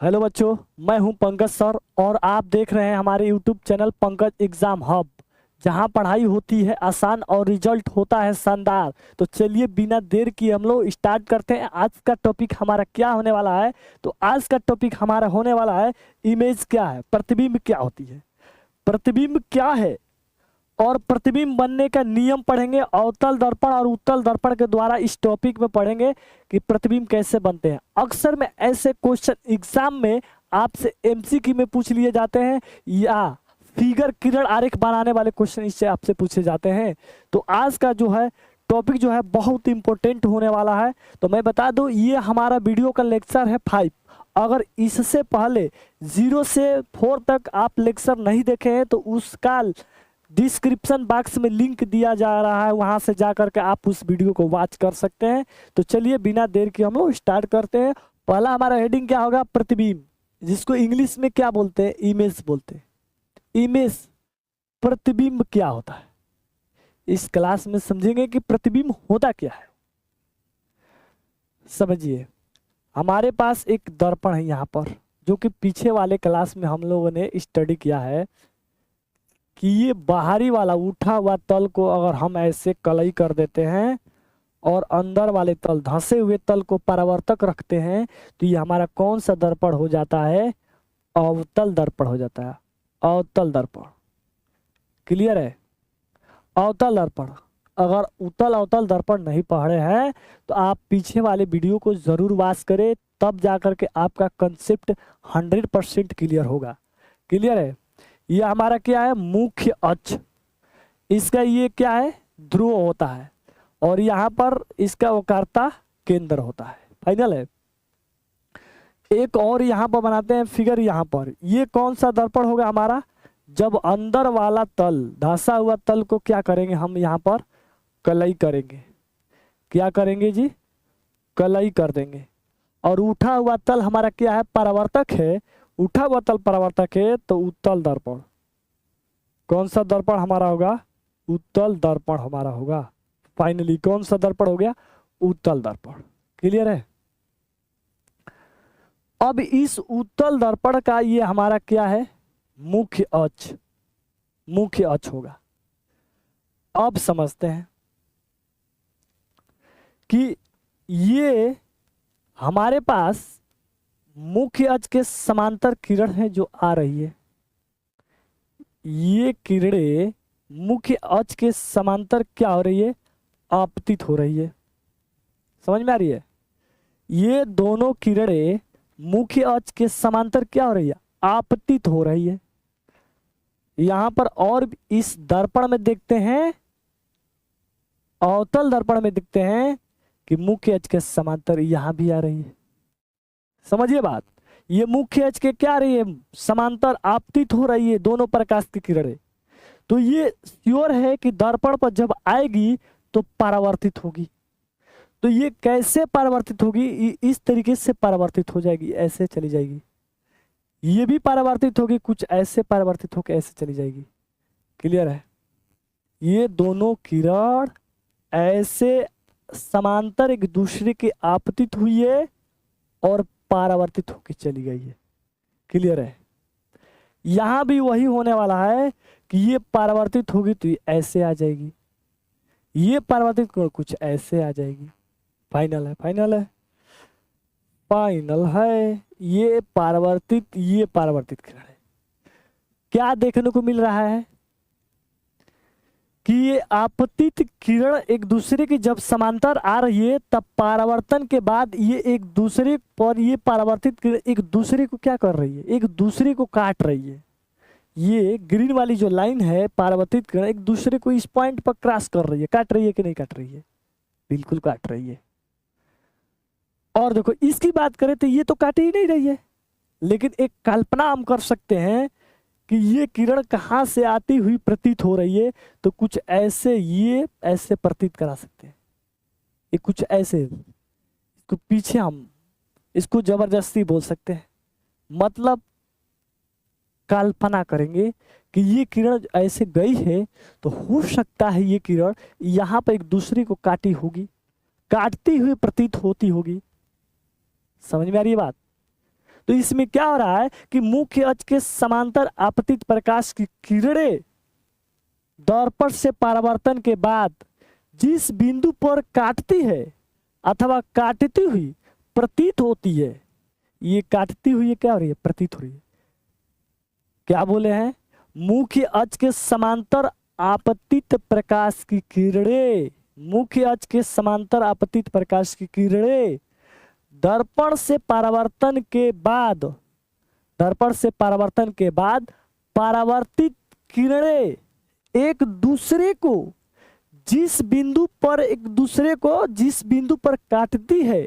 Hello बच्चों, मैं हूं पंकज सर और आप देख रहे हैं हमारे YouTube channel Pankaj exam hub, जहां पढ़ाई होती है आसान और रिजल्ट होता है शानदार। तो चलिए बिना देर किए हम लोग स्टार्ट करते हैं। आज का टॉपिक हमारा क्या होने वाला है? तो आज का टॉपिक हमारा होने वाला है इमेज क्या है, प्रतिबिंब क्या होती है, प्रतिबिंब क्या है और प्रतिबिंब बनने का नियम पढ़ेंगे। अवतल दर्पण और उत्तल दर्पण के द्वारा इस टॉपिक में पढ़ेंगे कि प्रतिबिंब कैसे बनते हैं। अक्सर में ऐसे क्वेश्चन एग्जाम में आपसे एमसीक्यू में पूछ लिए जाते हैं या फिगर किरण आरेख बनाने वाले क्वेश्चन इससे आपसे पूछे जाते हैं। तो आज का जो है टॉपिक जो है बहुत इंपॉर्टेंट होने वाला है। तो मैं बता दूं, ये हमारा वीडियो का लेक्चर है 5। अगर इससे पहले 0 से 4 तक आप लेक्चर नहीं देखे हैं तो उसका डिस्क्रिप्शन बॉक्स में लिंक दिया जा रहा है, वहां से जाकर के आप उस वीडियो को वॉच कर सकते हैं। तो चलिए बिना देर के हम लोग स्टार्ट करते हैं। पहला हमारा हेडिंग क्या होगा? प्रतिबिंब, जिसको इंग्लिश में क्या बोलते हैं? इमेज बोलते हैं। इमेज, प्रतिबिंब क्या होता है इस क्लास में समझेंगे कि प्रतिबिंब होता क्या है। समझिए, हमारे पास एक दर्पण है यहाँ पर, जो कि पीछे वाले क्लास में हम लोगों ने स्टडी किया है कि ये बाहरी वाला उठा हुआ तल को अगर हम ऐसे कलई कर देते हैं और अंदर वाले तल, धंसे हुए तल को परावर्तक रखते हैं तो ये हमारा कौन सा दर्पण हो जाता है? अवतल दर्पण हो जाता है। अवतल दर्पण, क्लियर है? अवतल दर्पण। अगर उत्तल अवतल दर्पण नहीं पढ़े हैं तो आप पीछे वाले वीडियो को जरूर वॉच करें, तब जाकर के आपका कंसेप्ट 100% क्लियर होगा। क्लियर है? ये हमारा क्या है? मुख्य अक्ष। इसका ये क्या है? ध्रुव होता है और यहाँ पर इसका वक्रता केंद्र होता है। फाइनल है? एक और यहाँ पर बनाते हैं फिगर। यहाँ पर ये कौन सा दर्पण होगा हमारा? जब अंदर वाला तल, धंसा हुआ तल को क्या करेंगे हम? यहाँ पर कलई करेंगे। क्या करेंगे जी? कलई कर देंगे। और उठा हुआ तल हमारा क्या है? परावर्तक है। उठा हुआ तल परावर्तक है तो उत्तल दर्पण। कौन सा दर्पण हमारा होगा? उत्तल दर्पण हमारा होगा। फाइनली कौन सा दर्पण हो गया? उत्तल दर्पण। क्लियर है? अब इस उत्तल दर्पण का ये हमारा क्या है? मुख्य अक्ष। मुख्य अक्ष होगा। अब समझते हैं कि ये हमारे पास मुख्य अक्ष के समांतर किरण है जो आ रही है। ये किरणें मुख्य अक्ष के समांतर क्या हो रही है? आपतित हो रही है। समझ में आ रही है? ये दोनों किरणें मुख्य अक्ष के समांतर क्या हो रही है? आपतित हो रही है। यहां पर और इस दर्पण में देखते हैं, अवतल दर्पण में देखते हैं कि मुख्य अक्ष के समांतर यहां भी आ रही है। समझिए बात, ये मुख्य अक्ष के क्या आ रही है? समांतर आपतित हो रही है दोनों प्रकाश की किरणें। तो ये श्योर है कि दर्पण पर जब आएगी तो परावर्तित होगी। तो ये कैसे परावर्तित होगी? इस तरीके से परावर्तित हो जाएगी, ऐसे चली जाएगी। ये भी परावर्तित होगी, कुछ ऐसे परावर्तित होकर ऐसे चली जाएगी। क्लियर है? ये दोनों किरण ऐसे समांतर एक दूसरे के आपतित हुई है और परावर्तित होकर चली गई है। क्लियर है? यहां भी वही होने वाला है कि ये परावर्तित होगी तो ये ऐसे आ जाएगी, ये परावर्तित कुछ ऐसे आ जाएगी। फाइनल है? फाइनल है? फाइनल है। ये परावर्तित किरण है। क्या देखने को मिल रहा है कि ये आपतित किरण एक दूसरे की जब समांतर आ रही है तब परावर्तन के बाद ये एक दूसरे पर, ये परावर्तित किरण एक दूसरे को क्या कर रही है? एक दूसरे को काट रही है। ये ग्रीन वाली जो लाइन है, परावर्तित किरण एक दूसरे को इस पॉइंट पर क्रॉस कर रही है। काट रही है कि नहीं काट रही है? बिल्कुल काट रही है। और देखो, इसकी बात करें तो ये तो काट ही नहीं रही है, लेकिन एक कल्पना हम कर सकते हैं कि ये किरण कहाँ से आती हुई प्रतीत हो रही है। तो कुछ ऐसे ये ऐसे प्रतीत करा सकते हैं। ये कुछ ऐसे, इसको पीछे हम इसको जबरदस्ती बोल सकते हैं। मतलब कल्पना करेंगे कि ये किरण ऐसे गई है तो हो सकता है ये किरण यहाँ पर एक दूसरे को काटी होगी, काटती हुई प्रतीत होती होगी। समझ में आ रही है बात? तो इसमें क्या हो रहा है कि मुख्य अक्ष के समांतर आपतित प्रकाश की किरणें दर्पण से परावर्तन के बाद जिस बिंदु पर काटती है अथवा काटती हुई प्रतीत होती है, ये काटती हुई क्या हो रही है, प्रतीत हो रही है। क्या बोले हैं, मुख्य अक्ष के समांतर आपतित प्रकाश की किरणें, मुख्य अक्ष के समांतर आपतित प्रकाश की किरणें दर्पण से परावर्तन के बाद, दर्पण से परावर्तन के बाद परावर्तित किरणें एक दूसरे को जिस बिंदु पर काटती है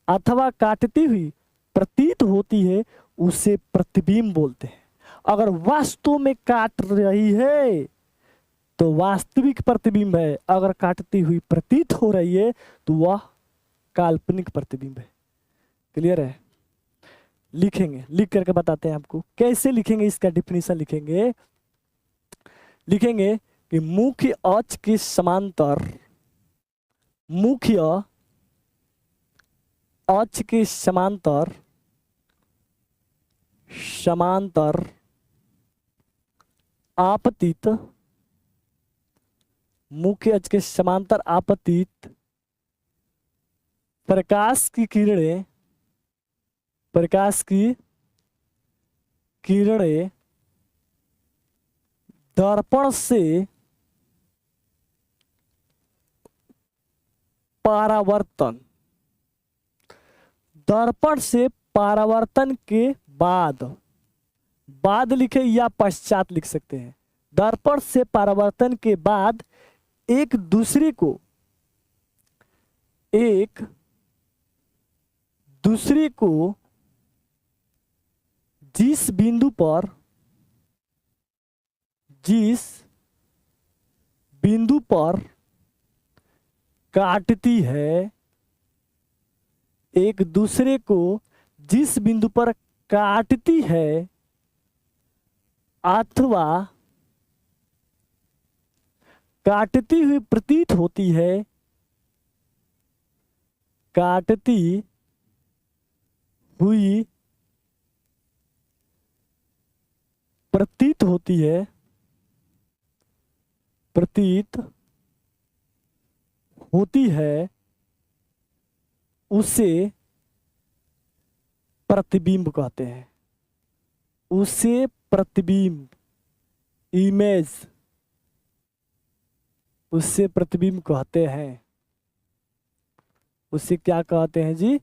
अथवा काटती हुई प्रतीत होती है उसे प्रतिबिंब बोलते हैं। अगर वास्तव में काट रही है तो वास्तविक प्रतिबिंब है, अगर काटती हुई प्रतीत हो रही है तो वह काल्पनिक प्रतिबिंब है। क्लियर है? लिखेंगे, लिख करके बताते हैं आपको कैसे लिखेंगे। इसका डिफिनीशन लिखेंगे कि मुख्य अक्ष के समांतर, मुख्य अक्ष के समांतर आपतित, मुख्य अक्ष के समांतर आपतित प्रकाश की किरणें दर्पण से परावर्तन, दर्पण से परावर्तन के बाद लिखे या पश्चात लिख सकते हैं। दर्पण से परावर्तन के बाद एक दूसरे को जिस बिंदु पर काटती है, एक दूसरे को जिस बिंदु पर काटती है अथवा काटती हुई प्रतीत होती है, काटती हुई प्रतीत होती है, प्रतीत होती है, उसे प्रतिबिंब कहते हैं। उसे प्रतिबिंब, इमेज, उससे प्रतिबिंब कहते हैं। उसे क्या कहते हैं जी?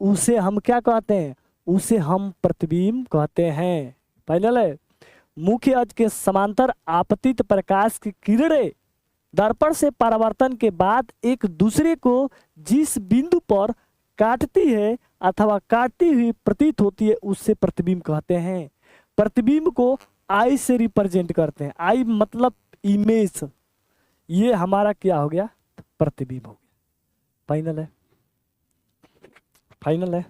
उसे हम क्या कहते हैं? उसे हम प्रतिबिंब कहते हैं। फाइनल है। मुख्य अक्ष के समांतर आपतित प्रकाश की किरणें दर्पण से परावर्तन के बाद एक दूसरे को जिस बिंदु पर काटती है अथवा काटती हुई प्रतीत होती है उससे प्रतिबिंब कहते हैं। प्रतिबिंब को आई से रिप्रेजेंट करते हैं। आई मतलब इमेज, ये हमारा क्या हो गया? प्रतिबिंब हो गया। फाइनल है, फाइनल है।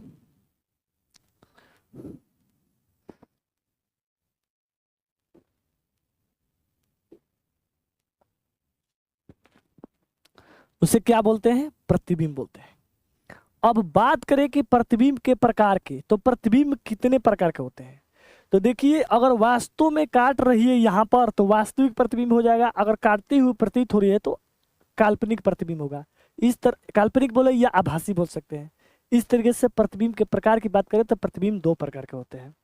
उसे क्या बोलते हैं? प्रतिबिंब बोलते हैं। अब बात करें कि प्रतिबिंब के प्रकार की, तो प्रतिबिंब कितने प्रकार के होते हैं? तो देखिए, अगर वास्तव में काट रही है यहाँ पर तो वास्तविक प्रतिबिंब हो जाएगा। अगर काटती हुई प्रतीत हो रही है तो काल्पनिक प्रतिबिंब होगा। इस तरह काल्पनिक बोले या आभासी बोल सकते हैं। इस तरीके से प्रतिबिंब के प्रकार की बात करें तो प्रतिबिंब दो प्रकार के होते हैं।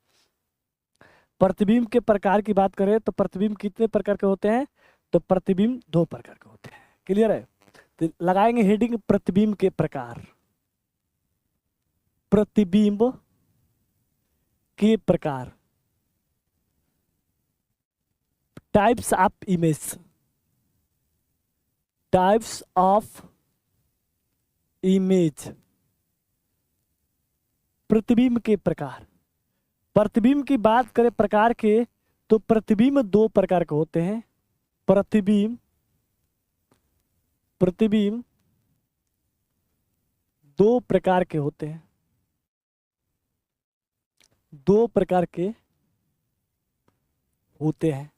प्रतिबिंब के प्रकार की बात करें तो प्रतिबिंब कितने प्रकार के होते हैं? तो प्रतिबिंब दो प्रकार के होते हैं। क्लियर है? तो लगाएंगे हेडिंग प्रतिबिंब के प्रकार। प्रतिबिंब के प्रकार, types of image, types of image. प्रतिबिंब के प्रकार। प्रतिबिंब की बात करें प्रकार के तो प्रतिबिंब दो प्रकार के होते हैं। प्रतिबिंब दो प्रकार के होते हैं। दो प्रकार के होते हैं।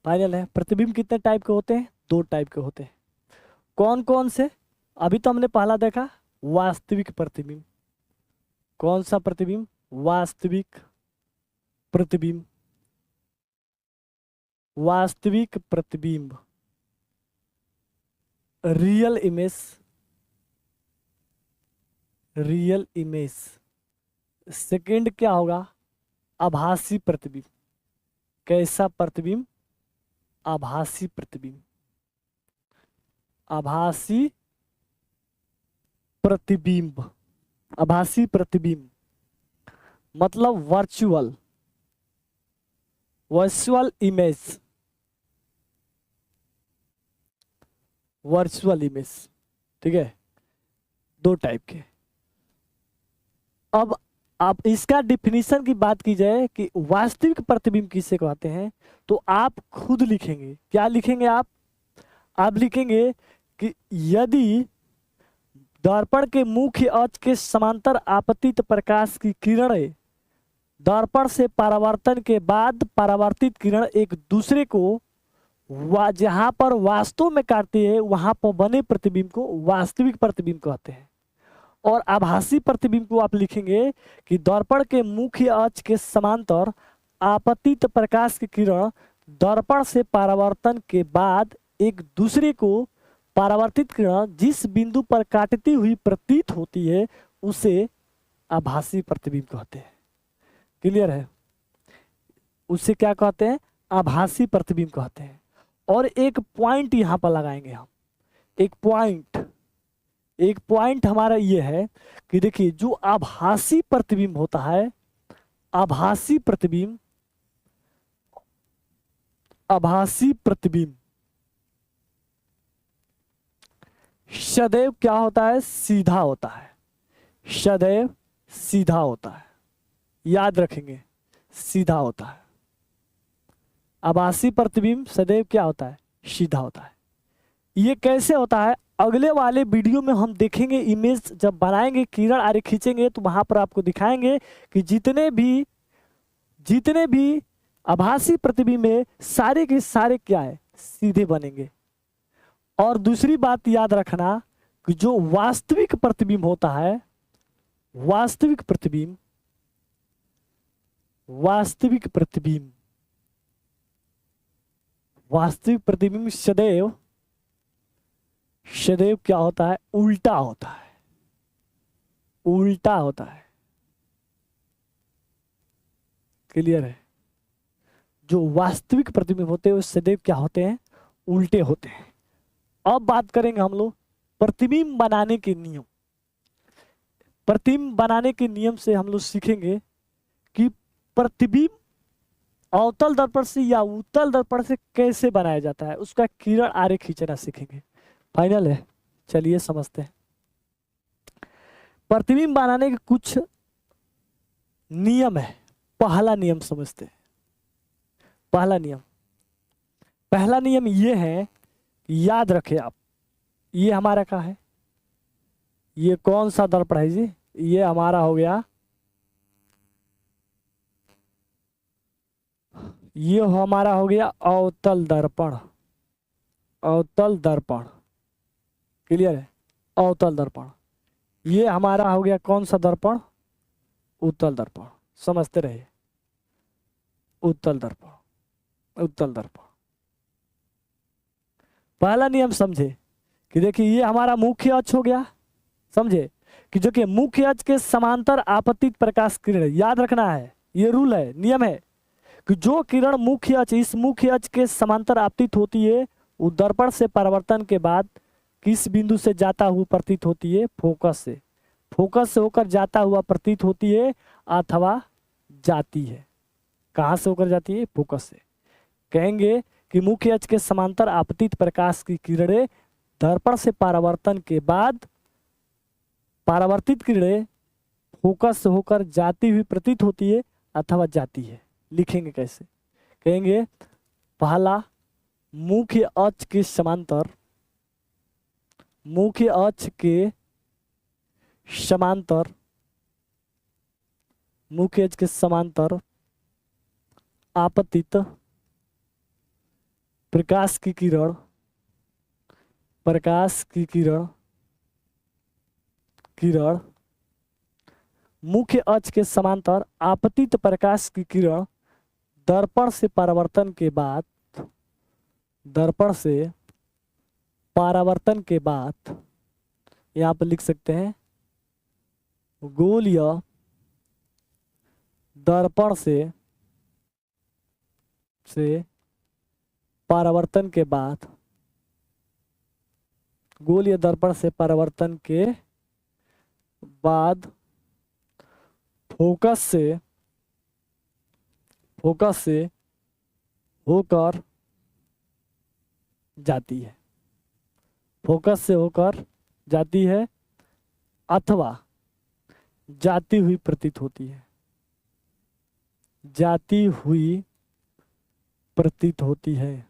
फाइनल है। प्रतिबिंब कितने टाइप के होते हैं? दो टाइप के होते हैं। कौन कौन से? अभी तो हमने पहला देखा वास्तविक प्रतिबिंब। कौन सा प्रतिबिंब? वास्तविक प्रतिबिंब। वास्तविक प्रतिबिंब, real image. Real image. Second क्या होगा? आभासी प्रतिबिंब। कैसा प्रतिबिंब? आभासी प्रतिबिंब। आभासी प्रतिबिंब। आभासी प्रतिबिंब मतलब virtual, virtual image. Virtual image, ठीक है, दो टाइप के। अब आप इसका डिफिनीशन की बात की जाए कि वास्तविक प्रतिबिंब किसे कहते हैं, तो आप खुद लिखेंगे। क्या लिखेंगे आप लिखेंगे कि यदि दर्पण के मुख्य अक्ष के समांतर आपतित प्रकाश की किरणें दर्पण से परावर्तन के बाद परावर्तित किरण एक दूसरे को जहां पर वास्तव में काटती है वहां पर बने प्रतिबिंब को वास्तविक प्रतिबिंब कहते हैं। और आभासी प्रतिबिंब को आप लिखेंगे कि दर्पण के मुख्य अक्ष के समांतर आपतित प्रकाश की किरण दर्पण से परावर्तन के बाद एक दूसरे को परावर्तित किरण जिस बिंदु पर काटती हुई प्रतीत होती है उसे आभासी प्रतिबिंब कहते हैं। क्लियर है? उसे क्या कहते हैं? आभासी प्रतिबिंब कहते हैं। और एक पॉइंट यहां पर लगाएंगे हम। एक पॉइंट हमारा ये है कि देखिए जो आभासी प्रतिबिंब होता है, आभासी प्रतिबिंब सदैव क्या होता है? सीधा होता है। सदैव सीधा होता है, याद रखेंगे, सीधा होता है। आभासी प्रतिबिंब सदैव क्या होता है? सीधा होता है। ये कैसे होता है? अगले वाले वीडियो में हम देखेंगे। इमेज जब बनाएंगे, किरण आरे खींचेंगे तो वहां पर आपको दिखाएंगे कि जितने भी आभासी प्रतिबिंब है सारे के सारे क्या है? सीधे बनेंगे। और दूसरी बात याद रखना कि जो वास्तविक प्रतिबिंब होता है, वास्तविक प्रतिबिंब सदैव क्या होता है? उल्टा होता है। उल्टा होता है। क्लियर है? जो वास्तविक प्रतिबिंब होते हैं वो सदैव क्या होते हैं? उल्टे होते हैं। अब बात करेंगे हम लोग प्रतिबिंब बनाने के नियम। प्रतिबिंब बनाने के नियम से हम लोग सीखेंगे कि प्रतिबिंब अवतल दर्पण से या उत्तल दर्पण से कैसे बनाया जाता है, उसका किरण आरेख खींचना सीखेंगे। फाइनल है, चलिए समझते हैं। प्रतिबिंब बनाने के कुछ नियम है। पहला नियम समझते हैं। पहला नियम ये है, याद रखें आप, ये हमारा क्या है? ये कौन सा दर्पण है जी? ये हमारा हो गया, ये हमारा हो गया अवतल दर्पण। अवतल दर्पण, क्लियर है? अवतल दर्पण। ये हमारा हो गया कौन सा दर्पण? उत्तल दर्पण। समझते रहिए, उत्तल दर्पण। पहला नियम समझे कि देखिए ये हमारा मुख्य अक्ष हो गया। समझे कि जो कि मुख्य अक्ष के समांतर आपतित प्रकाश किरण, याद रखना है, ये रूल है, नियम है कि जो किरण इस मुख्य अक्ष के समांतर आपतित होती है वो दर्पण से परावर्तन के बाद किस बिंदु से जाता हुआ प्रतीत होती है? फोकस से होकर जाता हुआ प्रतीत होती है अथवा जाती है। कहां से होकर जाती है? फोकस से। कहेंगे कि मुख्य अक्ष के समांतर आपतित प्रकाश की किरणें दर्पण से परावर्तन के बाद परावर्तित किरणें फोकस से होकर जाती हुई प्रतीत होती है अथवा जाती है। लिखेंगे कैसे? कहेंगे पहला, मुख्य अक्ष के समांतर आपतित प्रकाश की किरण मुख्य अक्ष के समांतर आपतित प्रकाश की किरण दर्पण से परावर्तन के बाद, दर्पण से परावर्तन के बाद यहाँ पर लिख सकते हैं गोलीय दर्पण से परावर्तन के बाद, गोलीय दर्पण से परावर्तन के बाद फोकस से होकर जाती है, फोकस से होकर जाती है अथवा जाती हुई प्रतीत होती है, जाती हुई प्रतीत होती है।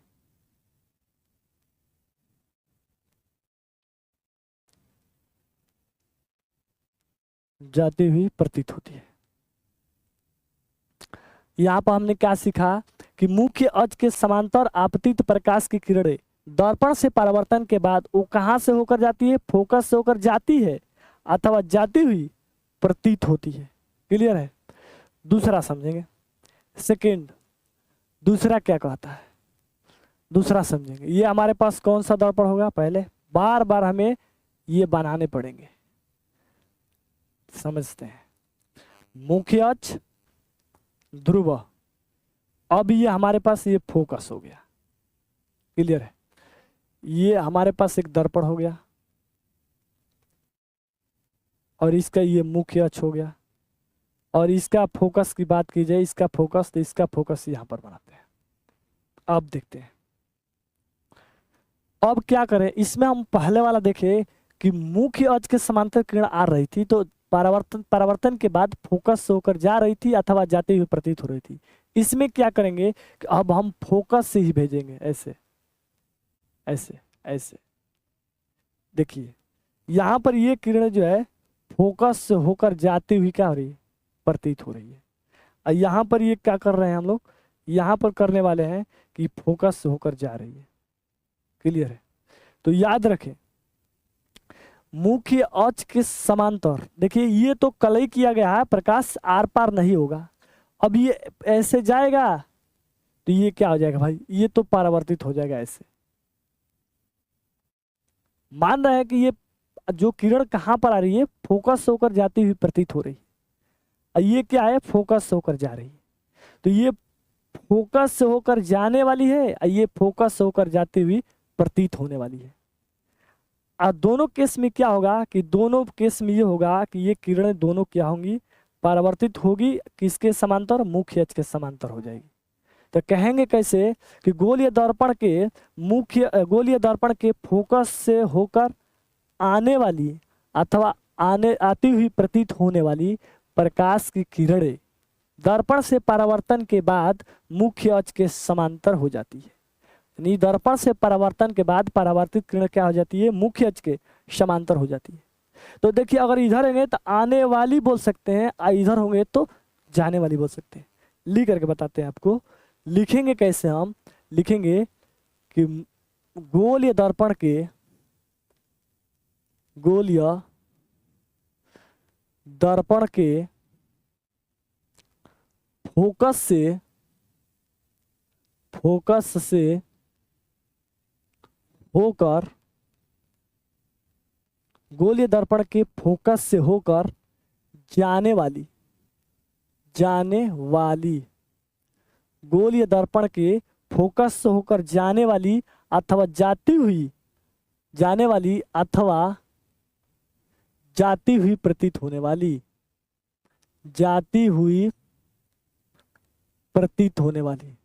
जाती हुई प्रतीत होती है। यहाँ पर हमने क्या सीखा कि मुख्य अक्ष के समांतर आपतित प्रकाश की किरणें दर्पण से परावर्तन के बाद वो कहाँ से होकर जाती है, फोकस से होकर जाती है अथवा जाती हुई प्रतीत होती है। क्लियर है? दूसरा समझेंगे। सेकंड, दूसरा क्या कहता है, दूसरा समझेंगे। ये हमारे पास कौन सा दर्पण होगा, पहले बार बार हमें ये बनाने पड़ेंगे, समझते हैं। मुख्य अक्ष, ध्रुव, अब ये हमारे पास ये फोकस हो गया। क्लियर है? ये हमारे पास एक दर्पण हो गया और इसका ये मुख्य अक्ष हो गया, और इसका फोकस की बात की जाए, इसका फोकस, तो इसका फोकस यहां पर बनाते हैं। अब देखते हैं अब क्या करें। इसमें हम पहले वाला देखें कि मुख्य अक्ष के समांतर किरण आ रही थी तो परावर्तन के बाद फोकस से होकर जा रही थी अथवा जाती हुई प्रतीत हो रही थी। इसमें क्या करेंगे कि अब हम फोकस से ही भेजेंगे, ऐसे ऐसे ऐसे। देखिए यहां पर ये किरण जो है फोकस से होकर जाती हुई क्या हो रही है, प्रतीत हो रही है। और यहाँ पर ये क्या कर रहे हैं हम लोग, यहाँ पर करने वाले हैं कि फोकस से होकर जा रही है। क्लियर है? तो याद रखें मुख्य अक्ष के समांतर, देखिए ये तो कलई किया गया है, प्रकाश आर पार नहीं होगा। अब ये ऐसे जाएगा तो ये क्या हो जाएगा भाई, ये तो परावर्तित हो जाएगा ऐसे। मान रहे हैं कि ये जो किरण कहां पर आ रही है, फोकस से होकर जाती हुई प्रतीत हो रही है, और ये क्या है, फोकस से होकर जा रही है। तो ये फोकस से होकर जाने वाली है और ये फोकस से होकर जाती हुई प्रतीत होने वाली है। और दोनों केस में क्या होगा कि दोनों केस में ये होगा कि ये किरणें दोनों क्या होंगी, परावर्तित होगी, किसके समांतर, मुख्य अक्ष के समांतर हो जाएगी। तो कहेंगे कैसे कि गोलीय दर्पण के फोकस से होकर आने वाली अथवा आती हुई प्रतीत होने वाली प्रकाश की किरणें दर्पण से परावर्तन के बाद मुख्य अक्ष के समांतर हो जाती है। यानी दर्पण से परावर्तन के बाद परावर्तित किरण क्या हो जाती है, मुख्य अक्ष के समांतर हो जाती है। तो देखिए अगर इधर होंगे तो आने वाली बोल सकते हैं, और इधर होंगे तो जाने वाली बोल सकते हैं। लिख करके बताते हैं आपको। लिखेंगे कैसे, हम लिखेंगे कि गोलीय दर्पण के फोकस से होकर, गोलीय दर्पण के फोकस से होकर जाने वाली गोलीय दर्पण के फोकस से होकर जाने वाली अथवा जाती हुई प्रतीत होने वाली, प्रतीत होने वाली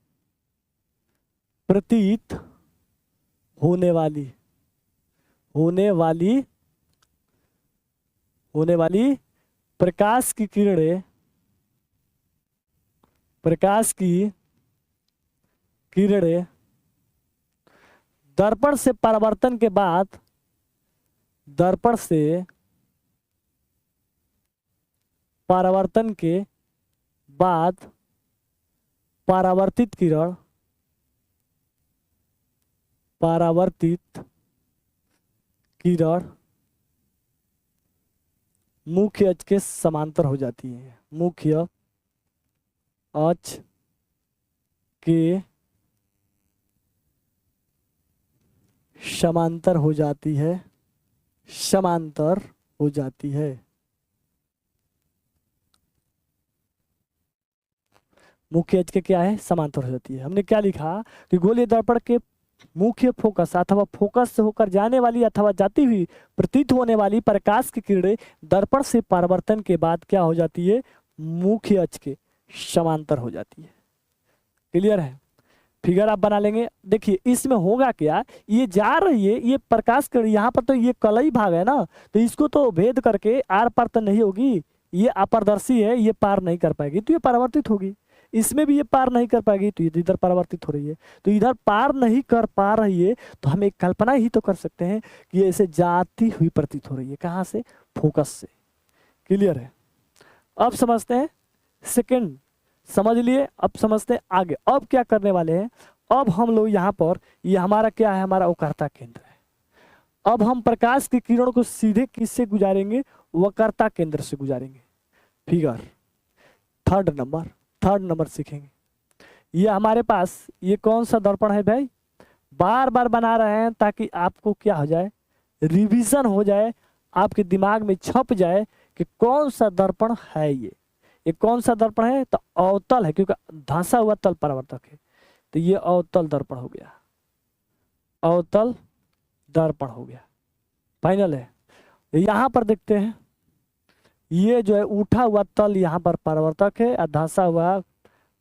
प्रकाश की किरणें दर्पण से परावर्तन के बाद, परावर्तित किरण मुख्य अक्ष के समांतर हो जाती है, मुख्य अक्ष के समांतर हो जाती है, समांतर हो जाती है। मुख्य अक्ष के क्या है, समांतर हो जाती है। हमने क्या लिखा कि गोलीय दर्पण के मुख्य फोकस अथवा फोकस से होकर जाने वाली अथवा जाती हुई प्रतीत होने वाली प्रकाश की किरणें दर्पण से परावर्तन के बाद क्या हो जाती है, मुख्य अक्ष के समांतर हो जाती है। क्लियर है? फिगर आप बना लेंगे। देखिए इसमें होगा क्या, ये जा रही है, ये प्रकाश किरण यहाँ पर तो ये कलई भाग है ना, तो इसको तो भेद करके आर पार तो नहीं होगी, ये अपारदर्शी है, ये पार नहीं कर पाएगी तो ये परावर्तित होगी। इसमें भी ये पार नहीं कर पाएगी तो ये इधर परावर्तित हो रही है। तो इधर पार नहीं कर पा रही है तो हम एक कल्पना ही तो कर सकते हैं कि ये ऐसे जाती हुई प्रतीत हो रही है। कहाँ से? फोकस से। क्लियर है? अब समझते हैं सेकंड, समझ लिए। अब समझते हैं आगे, अब क्या करने वाले हैं। अब हम लोग यहाँ पर, ये हमारा क्या है, हमारा वक्रता केंद्र है। अब हम प्रकाश की किरणों को सीधे किससे गुजारेंगे, वक्रता केंद्र से गुजारेंगे। फिगर थर्ड नंबर सीखेंगे। ये हमारे पास ये कौन सा दर्पण है भाई, बार बार बना रहे हैं ताकि आपको क्या हो जाए, रिवीजन हो जाए, आपके दिमाग में छप जाए कि कौन सा दर्पण है। ये कौन सा दर्पण है, तो अवतल है, क्योंकि धंसा हुआ तल परावर्तक है, तो ये अवतल दर्पण हो गया, अवतल दर्पण हो गया। फाइनल है। यहां पर देखते हैं, ये जो है उठा हुआ तल यहाँ पर परावर्तक है और धंसा हुआ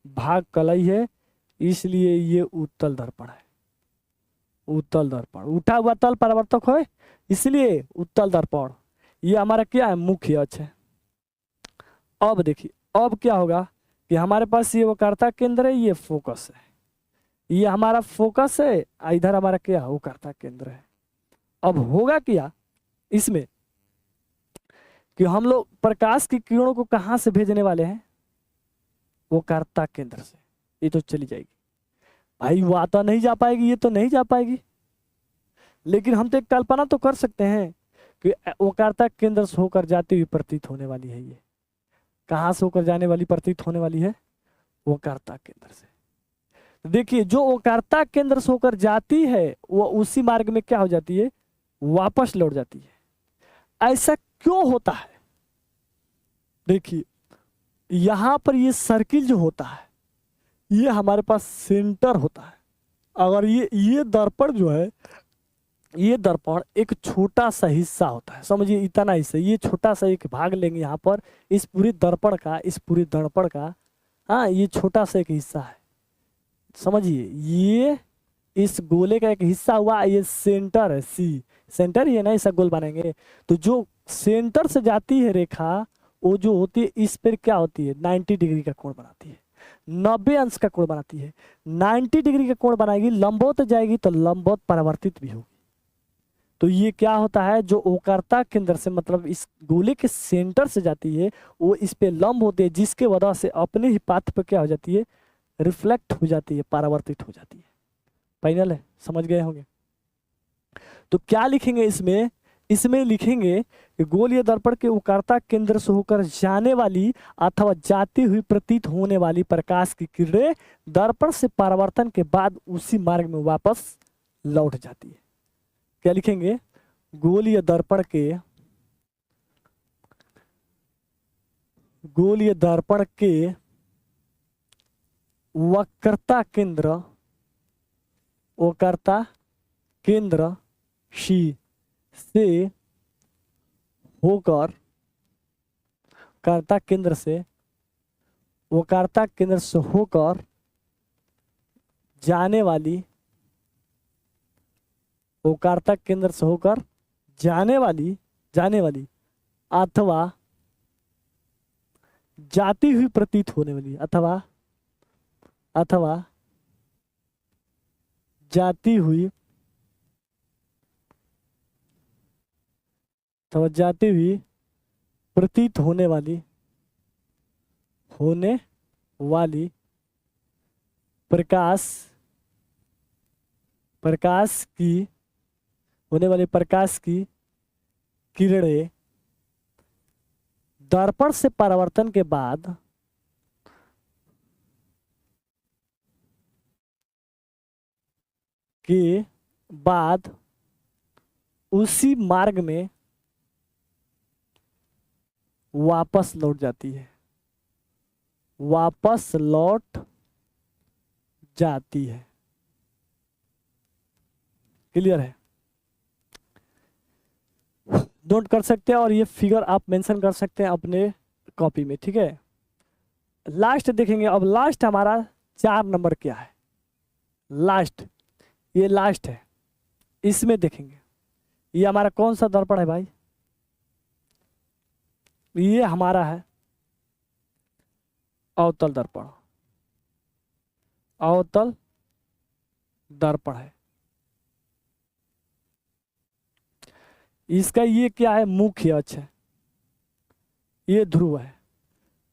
भाग कलई है, इसलिए ये उत्तल दर्पण है। उत्तल दर्पण, उठा हुआ तल परावर्तक है इसलिए उत्तल दर्पण। ये हमारा क्या है, मुख्य अक्ष है। अब देखिए अब क्या होगा कि हमारे पास ये वक्रता केंद्र है, ये फोकस है, ये हमारा फोकस है, इधर हमारा क्या है, वक्रता केंद्र है। अब होगा क्या इसमें कि हम लोग प्रकाश की किरणों को कहां से भेजने वाले हैं, वक्रता केंद्र से। ये तो चली जाएगी भाई, वह तो नहीं जा पाएगी, ये तो नहीं जा पाएगी, लेकिन हम तो एक कल्पना तो कर सकते हैं कि वक्रता केंद्र से होकर जाती हुई प्रतीत होने वाली है। ये कहां से होकर जाने वाली प्रतीत होने वाली है, वक्रता केंद्र से। देखिए जो वक्रता केंद्र से होकर जाती है वो उसी मार्ग में क्या हो जाती है, वापस लौट जाती है। ऐसा क्यों होता है? देखिए यहां पर ये सर्किल जो होता है, ये हमारे पास सेंटर होता है। अगर ये दर्पण जो है, ये दर्पण एक छोटा सा हिस्सा होता है, समझिए इतना हिस्सा, ये छोटा सा एक भाग लेंगे यहाँ पर, इस पूरे दर्पण का, इस पूरे दर्पण का, हाँ ये छोटा सा एक हिस्सा है, समझिए ये इस गोले का एक हिस्सा हुआ, ये सेंटर है, सी सेंटर ही है ना, ऐसा गोल बनाएंगे तो जो सेंटर से जाती है रेखा, वो जो होती है इस पर क्या होती है, 90 डिग्री का कोण बनाती है, 90 अंश का कोण बनाती है। 90 डिग्री का कोण बनाएगी, लंबवत जाएगी तो लंबवत परावर्तित भी होगी। तो ये क्या होता है, जो वक्रता केंद्र से मतलब इस गोले के सेंटर से जाती है, वो इस पे लंब होती है, जिसके वजह से अपने ही पाथ पर क्या हो जाती है, रिफ्लेक्ट हो जाती है, परावर्तित हो जाती है। फाइनल है, समझ गए होंगे। तो क्या लिखेंगे इसमें, इसमें लिखेंगे कि गोलीय दर्पण के वक्रता केंद्र से होकर जाने वाली अथवा जाती हुई प्रतीत होने वाली प्रकाश की किरणें दर्पण से परावर्तन के बाद उसी मार्ग में वापस लौट जाती है। क्या लिखेंगे, गोलीय दर्पण के वक्रता केंद्र शी से होकर वक्रता केंद्र से होकर जाने वाली, वक्रता केंद्र से होकर जाने वाली अथवा जाती हुई प्रतीत होने वाली, अथवा जाती हुई प्रतीत होने वाली प्रकाश की किरणें दर्पण से परावर्तन के बाद उसी मार्ग में वापस लौट जाती है, वापस लौट जाती है। क्लियर है? नोट कर सकते हैं और ये फिगर आप मेंशन कर सकते हैं अपने कॉपी में। ठीक है, लास्ट देखेंगे। अब लास्ट हमारा 4 नंबर क्या है? लास्ट, ये लास्ट है, इसमें देखेंगे ये हमारा कौन सा दर्पण है भाई? ये हमारा है अवतल दर्पण, अवतल दर्पण है। इसका ये क्या है? मुख्य अक्ष है, ये ध्रुव है।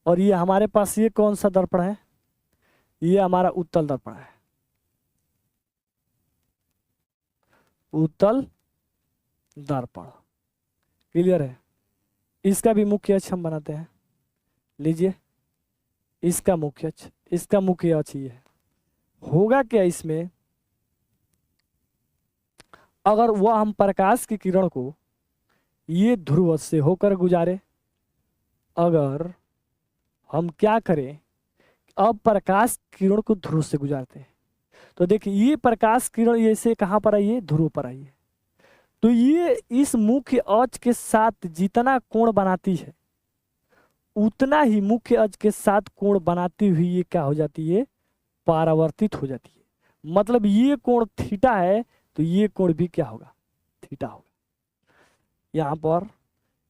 और ये हमारे पास ये कौन सा दर्पण है? ये हमारा उत्तल दर्पण है, उत्तल दर्पण। क्लियर है? इसका भी मुख्य अक्ष हम बनाते हैं। लीजिए, इसका मुख्य अक्ष, इसका मुख्य अक्ष ये है। होगा क्या इसमें? अगर वह हम प्रकाश की किरण को ये ध्रुव से होकर गुजारे, अगर हम क्या करें, अब प्रकाश किरण को ध्रुव से गुजारते हैं, तो देखिए ये प्रकाश किरण ये से कहाँ पर आई है? ध्रुव पर आई है। तो ये इस मुख्य अक्ष के साथ जितना कोण बनाती है, उतना ही मुख्य अक्ष के साथ कोण बनाती हुई ये क्या हो जाती है? परावर्तित हो जाती है। मतलब ये कोण थीटा है, तो ये कोण भी क्या होगा? थीटा होगा। यहाँ पर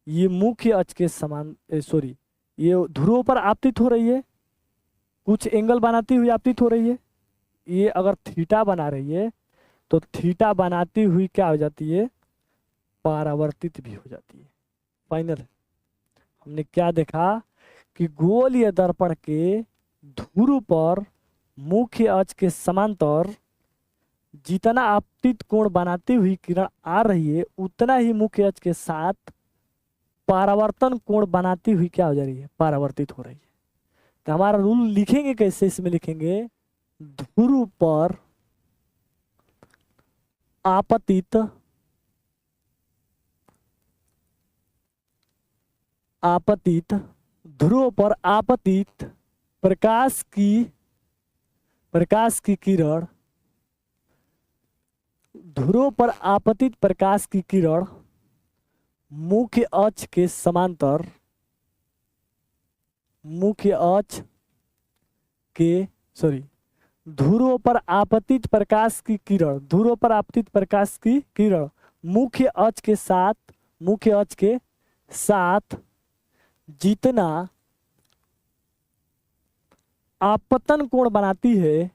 ये मुख्य अक्ष के समान, सॉरी, ये ध्रुव पर आपतित हो रही है, कुछ एंगल बनाती हुई आपतित हो रही है। ये अगर थीटा बना रही है, तो थीटा बनाती हुई क्या हो जाती है? परावर्तित भी हो जाती है। फाइनल हमने क्या देखा कि गोलीय दर्पण के ध्रुव पर मुख्य अक्ष के समांतर जितना आपतित कोण बनाती हुई किरण आ रही है, उतना ही मुख्य अक्ष के साथ परावर्तन कोण बनाती हुई क्या हो जा रही है? परावर्तित हो रही है। तो हमारा रूल लिखेंगे कैसे? इसमें लिखेंगे ध्रुव पर आपतित ध्रुव पर आपतित प्रकाश की किरण, ध्रुव पर आपतित प्रकाश की किरण मुख्य अक्ष के समांतर, ध्रुव पर आपतित प्रकाश की किरण, ध्रुव पर आपतित प्रकाश की किरण मुख्य अक्ष के साथ जितना आपतन कोण बनाती है,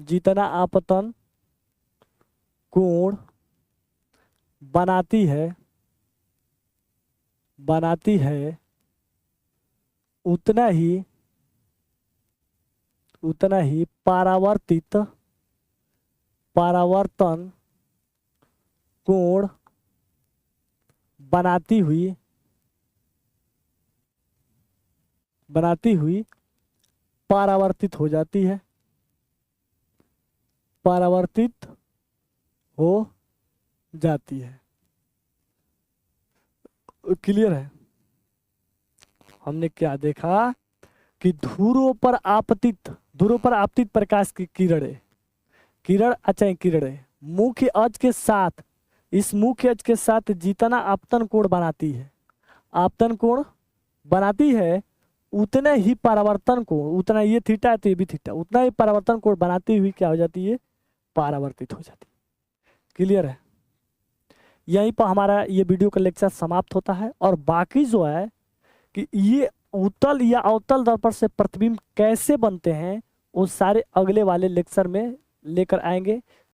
जितना आपतन कोण बनाती है, उतना ही परावर्तन कोण बनाती हुई परावर्तित हो जाती है, परावर्तित हो जाती है। क्लियर है? हमने क्या देखा कि ध्रुव पर आपतित प्रकाश की किरणें मुख्य अक्ष के साथ, इस मुख्य अक्ष के साथ जितना आपतन कोण बनाती है, उतना ही परावर्तन कोण, उतना ये थीटा है तो ये भी थीटा, उतना ही परावर्तन कोण बनाती हुई क्या हो जाती है? परावर्तित हो जाती है। क्लियर है? यहीं पर हमारा ये वीडियो का लेक्चर समाप्त होता है। और बाकी जो है कि ये उत्तल या अवतल दर्पण से प्रतिबिंब कैसे बनते हैं, वो सारे अगले वाले लेक्चर में लेकर आएंगे।